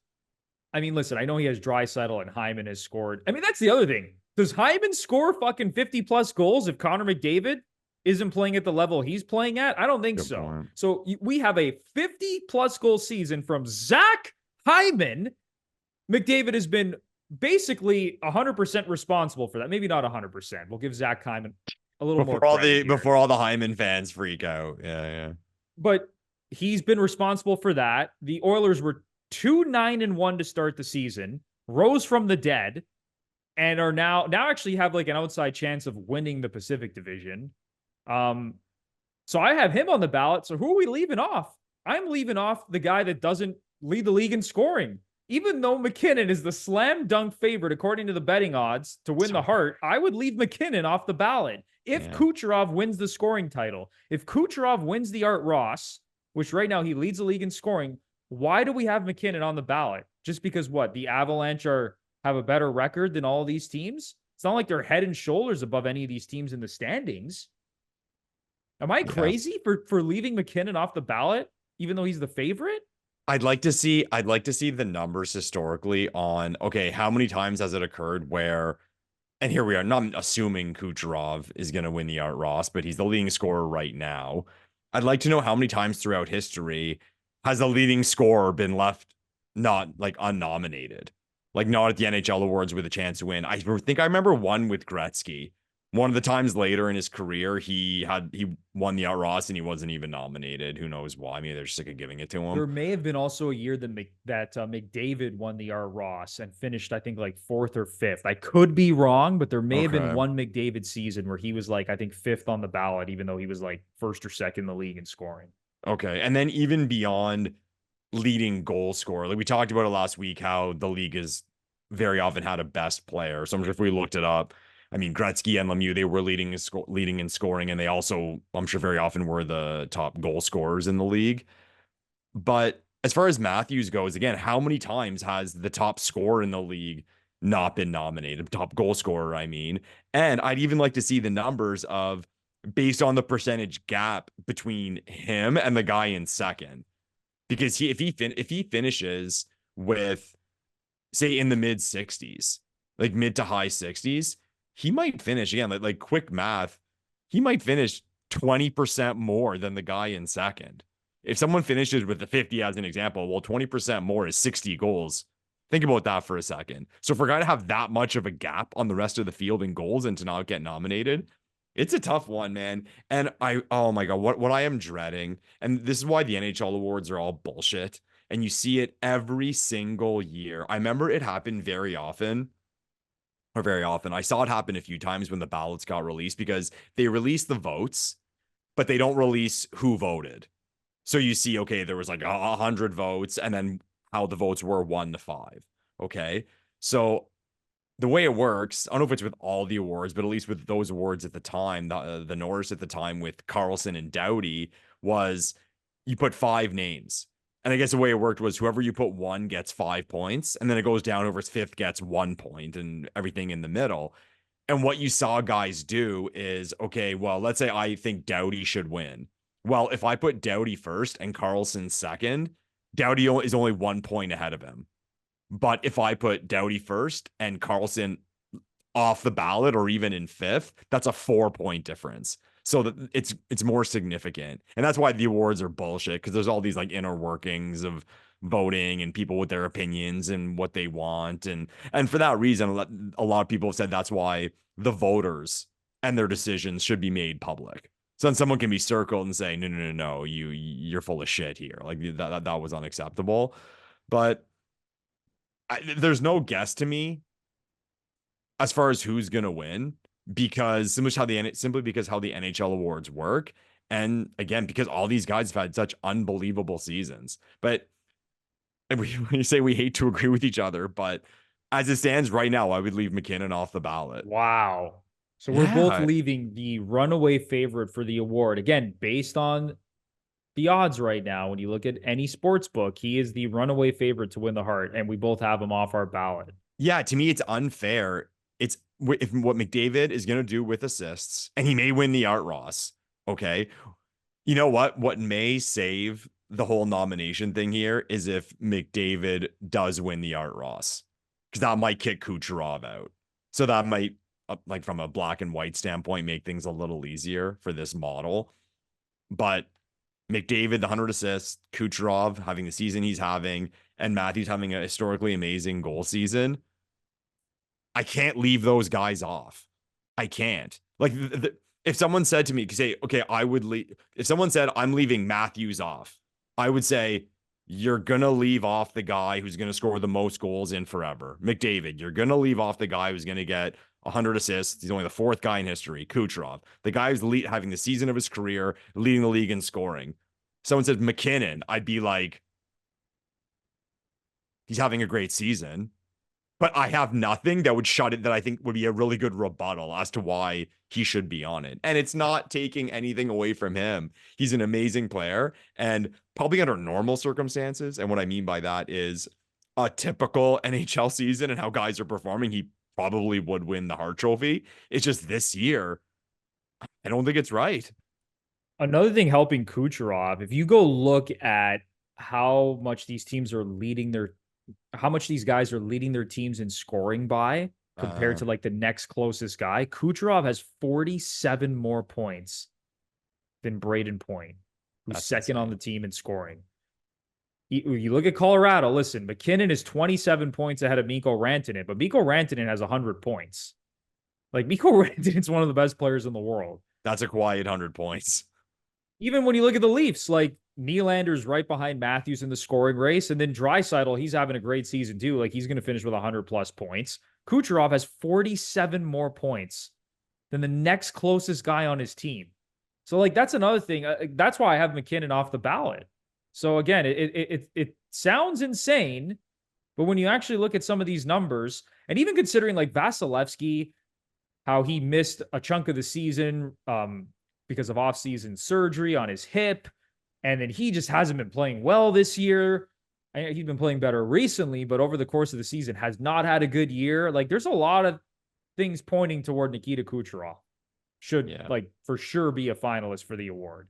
I mean, listen, I know he has Draisaitl and Hyman has scored. I mean, that's the other thing. Does Hyman score fucking 50-plus goals if Connor McDavid isn't playing at the level he's playing at? I don't think Good so. point. So we have a 50-plus goal season from Zach Hyman. McDavid has been basically 100% responsible for that. Maybe not 100%. We'll give Zach Hyman a little more credit before all the Hyman fans freak out. Yeah. But he's been responsible for that. The Oilers were 2-9-1 to start the season, rose from the dead, and are now actually have like an outside chance of winning the Pacific Division. So I have him on the ballot. So who are we leaving off? I'm leaving off the guy that doesn't lead the league in scoring. Even though MacKinnon is the slam dunk favorite, according to the betting odds, to win the Hart, I would leave MacKinnon off the ballot. If Kucherov wins the scoring title, if Kucherov wins the Art Ross, which right now he leads the league in scoring, why do we have MacKinnon on the ballot? Just because what? The Avalanche have a better record than all of these teams? It's not like they're head and shoulders above any of these teams in the standings. Am I crazy for leaving MacKinnon off the ballot, even though he's the favorite? I'd like to see the numbers historically on, okay, how many times has it occurred where, and here we are, not assuming Kucherov is going to win the Art Ross, but he's the leading scorer right now. I'd like to know how many times throughout history has a leading scorer been left not like unnominated, like not at the NHL awards with a chance to win. I think I remember one with Gretzky. One of the times later in his career, he won the Art Ross and he wasn't even nominated. Who knows why? Maybe they're sick of giving it to him. There may have been also a year that McDavid won the Art Ross and finished, I think, like 4th or 5th. I could be wrong, but there may have been one McDavid season where he was like, I think 5th on the ballot, even though he was like 1st or 2nd in the league in scoring. Okay. And then even beyond leading goal scorer, like we talked about it last week, how the league has very often had a best player. So I'm sure if we looked it up, I mean, Gretzky and Lemieux, they were leading in scoring, and they also, I'm sure, very often were the top goal scorers in the league. But as far as Matthews goes, again, how many times has the top scorer in the league not been nominated? Top goal scorer, I mean. And I'd even like to see the numbers of, based on the percentage gap between him and the guy in second. Because if he finishes with, say, in the mid 60s, like mid to high 60s, he might finish, again, like quick math, he might finish 20% more than the guy in second. If someone finishes with the 50 as an example, well, 20% more is 60 goals Think about that for a second. So for a guy to have that much of a gap on the rest of the field in goals and to not get nominated, it's a tough one, man. And oh my God, what I am dreading, and this is why the NHL awards are all bullshit. And you see it every single year. I remember it happened very often. Or very often. I saw it happen a few times when the ballots got released because they release the votes, but they don't release who voted. So you see, okay, there was like 100 votes, and then how the votes were 1-5. Okay. So the way it works, I don't know if it's with all the awards, but at least with those awards at the time, the Norris at the time with Carlson and Doughty was you put 5 names. And I guess the way it worked was whoever you put 1 gets 5 points, and then it goes down, whoever's 5th gets 1 point, and everything in the middle. And what you saw guys do is, okay, well, let's say I think Doughty should win. Well, if I put Doughty first and Carlson second, Doughty is only 1 point ahead of him. But if I put Doughty first and Carlson off the ballot or even in 5th, that's a 4 point difference. So that it's more significant. And that's why the awards are bullshit, because there's all these like inner workings of voting and people with their opinions and what they want. And for that reason, a lot of people have said that's why the voters and their decisions should be made public. So then someone can be circled and say, no, you're full of shit here. Like that was unacceptable. But there's no guess to me as far as who's gonna win, because simply because how the NHL awards work, and again because all these guys have had such unbelievable seasons. But you say we hate to agree with each other, but as it stands right now, I would leave McKinnon off the ballot. Wow. So we're both leaving the runaway favorite for the award. Again, based on the odds right now, when you look at any sports book, he is the runaway favorite to win the Hart, and we both have him off our ballot. Yeah, to me, it's unfair. It's if what McDavid is going to do with assists, and he may win the Art Ross. Okay. You know what? What may save the whole nomination thing here is if McDavid does win the Art Ross, because that might kick Kucherov out. So that might, like from a black and white standpoint, make things a little easier for this model. But McDavid, the 100 assists, Kucherov having the season he's having, and Matthews having a historically amazing goal season, I can't leave those guys off. I can't. Like, if someone said to me, say, okay, I would leave. If someone said, I'm leaving Matthews off, I would say, you're going to leave off the guy who's going to score the most goals in forever. McDavid, you're going to leave off the guy who's going to get 100 assists. He's only the 4th guy in history. Kucherov, the guy who's having the season of his career, leading the league in scoring. Someone said McKinnon, I'd be like, he's having a great season. But I have nothing that would shut it that I think would be a really good rebuttal as to why he should be on it. And it's not taking anything away from him. He's an amazing player, and probably under normal circumstances. And what I mean by that is a typical NHL season and how guys are performing, he probably would win the Hart Trophy. It's just this year, I don't think it's right. Another thing helping Kucherov, if you go look at how much these teams are leading how much these guys are leading their teams in scoring by compared to like the next closest guy, Kucherov has 47 more points than Braden Point, who's second on the team in scoring. You look at Colorado, listen, McKinnon is 27 points ahead of Mikko Rantanen, but Mikko Rantanen has 100 points. Like, Mikko Rantanen's one of the best players in the world. That's a quiet 100 points. Even when you look at the Leafs, like, Nylander's right behind Matthews in the scoring race, and then Draisaitl, he's having a great season too. Like, he's going to finish with 100+ points. Kucherov has 47 more points than the next closest guy on his team. So, like, that's another thing. That's why I have McKinnon off the ballot. So again, it sounds insane, but when you actually look at some of these numbers, and even considering like Vasilevsky, how he missed a chunk of the season because of off-season surgery on his hip, and then he just hasn't been playing well this year. He's been playing better recently, but over the course of the season has not had a good year. Like, there's a lot of things pointing toward Nikita Kucherov. Should like for sure be a finalist for the award.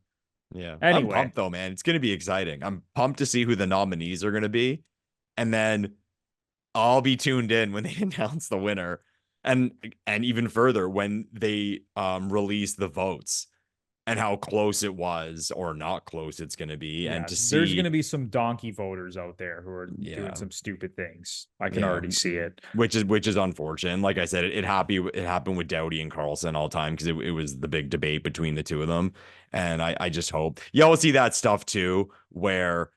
Yeah. Anyway. I'm pumped though, man. It's going to be exciting. I'm pumped to see who the nominees are going to be. And then I'll be tuned in when they announce the winner. And even further, when they release the votes. and how close it was or not close it's going to be. And to there's going see, to be some donkey voters out there who are doing some stupid things. I can already see it. Which is unfortunate. And like I said, it happened with Doughty and Carlson all the time because it was the big debate between the two of them. And I just hope y'all see that stuff too, where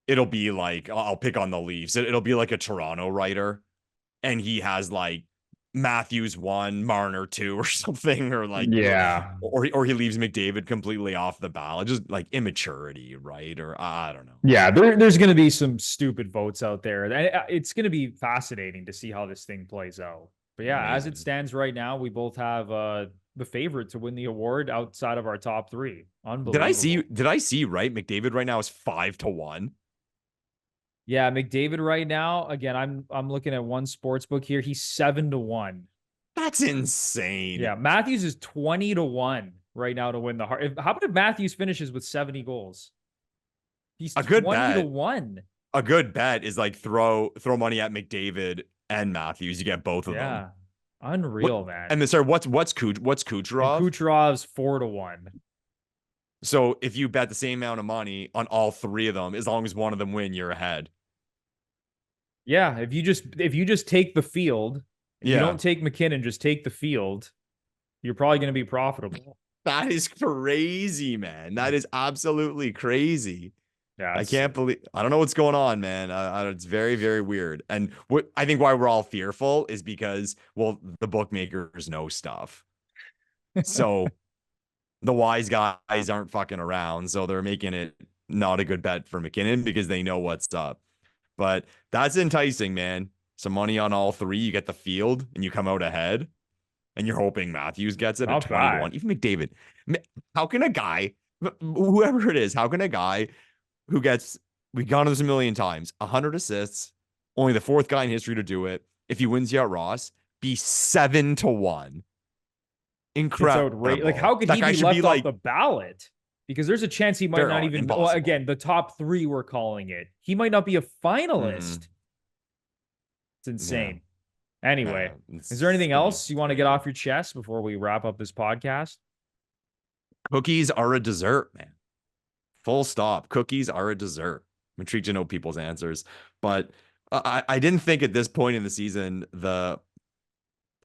it'll be like, I'll pick on the Leafs. It'll be like a Toronto writer, and he has like Matthews 1, Marner 2 or something, or like, or he leaves McDavid completely off the ballot, just like immaturity, right? Or I don't know. Yeah, there's going to be some stupid votes out there. It's going to be fascinating to see how this thing plays out. But yeah, Amazing. as it stands right now, we both have the favorite to win the award outside of our top three. Unbelievable. Did I see right? McDavid right now is 5-1. Yeah, McDavid right now, again, I'm looking at one sports book here. He's 7-1. That's insane. Yeah, Matthews is 20-1 right now to win the Hart. How about if Matthews finishes with 70 goals? He's a good 20-1. A good bet is like throw money at McDavid and Matthews. You get both of them. Yeah, unreal, man. And then sorry, what's Kucherov? And Kucherov's 4-1. So if you bet the same amount of money on all three of them, as long as one of them win, you're ahead. Yeah, if you just take the field, you don't take McKinnon, just take the field, you're probably going to be profitable. That is crazy, man. That is absolutely crazy. Yeah, I can't believe. I don't know what's going on, man. It's very, very weird. And what I think why we're all fearful is because, well, the bookmakers know stuff. So the wise guys aren't fucking around, so they're making it not a good bet for McKinnon because they know what's up. But that's enticing, man. Some money on all three. You get the field and you come out ahead, and you're hoping Matthews gets it at 21. Even McDavid. How can a guy, whoever it is, how can a guy who gets, we've gone to this a million times, 100 assists, only the fourth guy in history to do it, if he wins Yacht Ross, be 7-1? Incredible. Like, how could he be left off the ballot? Because there's a chance he might not even. Well, again, the top three we're calling it. He might not be a finalist. It's insane. Yeah. Anyway, is there anything else you want to get off your chest before we wrap up this podcast? Cookies are a dessert, man. Full stop. Cookies are a dessert. I'm intrigued to know people's answers, but I didn't think at this point in the season the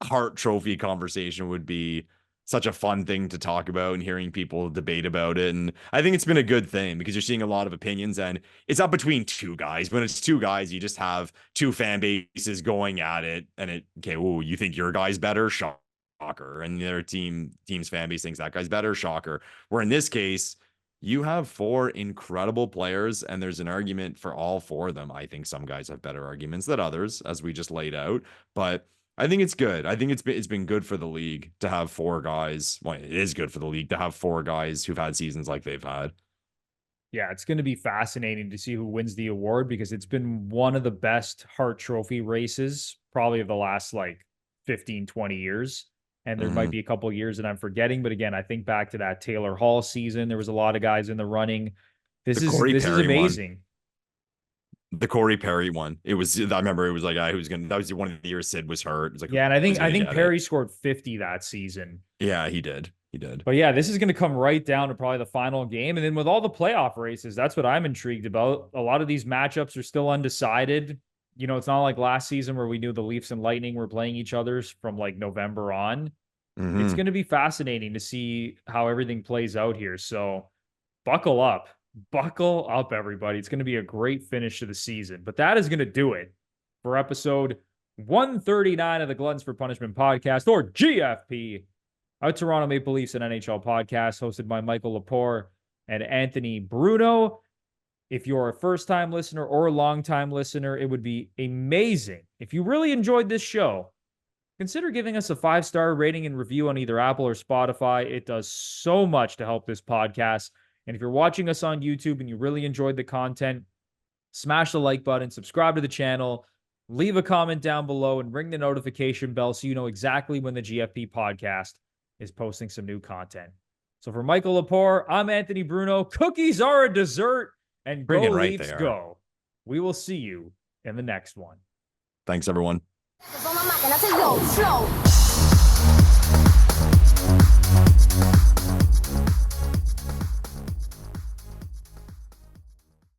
Hart Trophy conversation would be such a fun thing to talk about and hearing people debate about it. And I think it's been a good thing because you're seeing a lot of opinions, and it's not between two guys. When it's two guys, you just have two fan bases going at it. And you think your guy's better? Shocker. And the other team's fan base thinks that guy's better? Shocker. Where in this case, you have four incredible players, and there's an argument for all four of them. I think some guys have better arguments than others, as we just laid out. But I think it's good. I think it's been good for the league to have four guys. Well, it is good for the league to have four guys who've had seasons like they've had. Yeah, it's going to be fascinating to see who wins the award because it's been one of the best Hart Trophy races probably of the last 15, 20 years. And there might be a couple of years that I'm forgetting. But again, I think back to that Taylor Hall season. There was a lot of guys in the running. This is amazing. The Corey Perry one. I remember it was like that was one of the years Sid was hurt. It was like, yeah, and I think Perry scored 50 that season. Yeah, he did. But yeah, this is going to come right down to probably the final game. And then with all the playoff races, that's what I'm intrigued about. A lot of these matchups are still undecided. It's not like last season where we knew the Leafs and Lightning were playing each other from November on. It's going to be fascinating to see how everything plays out here. So buckle up. Buckle up, everybody. It's going to be a great finish to the season. But that is going to do it for episode 139 of the Gluttons For Punishment Podcast, or GFP, a Toronto Maple Leafs and NHL podcast hosted by Michael Lepore and Anthony Bruno. If you're a first-time listener or a long-time listener, it would be amazing. If you really enjoyed this show, consider giving us a 5-star rating and review on either Apple or Spotify. It does so much to help this podcast. And if you're watching us on YouTube and you really enjoyed the content, smash the like button, subscribe to the channel, leave a comment down below, and ring the notification bell so you know exactly when the GFP podcast is posting some new content. So for Michael Lepore, I'm Anthony Bruno. Cookies are a dessert, and go Leafs go. We will see you in the next one. Thanks, everyone.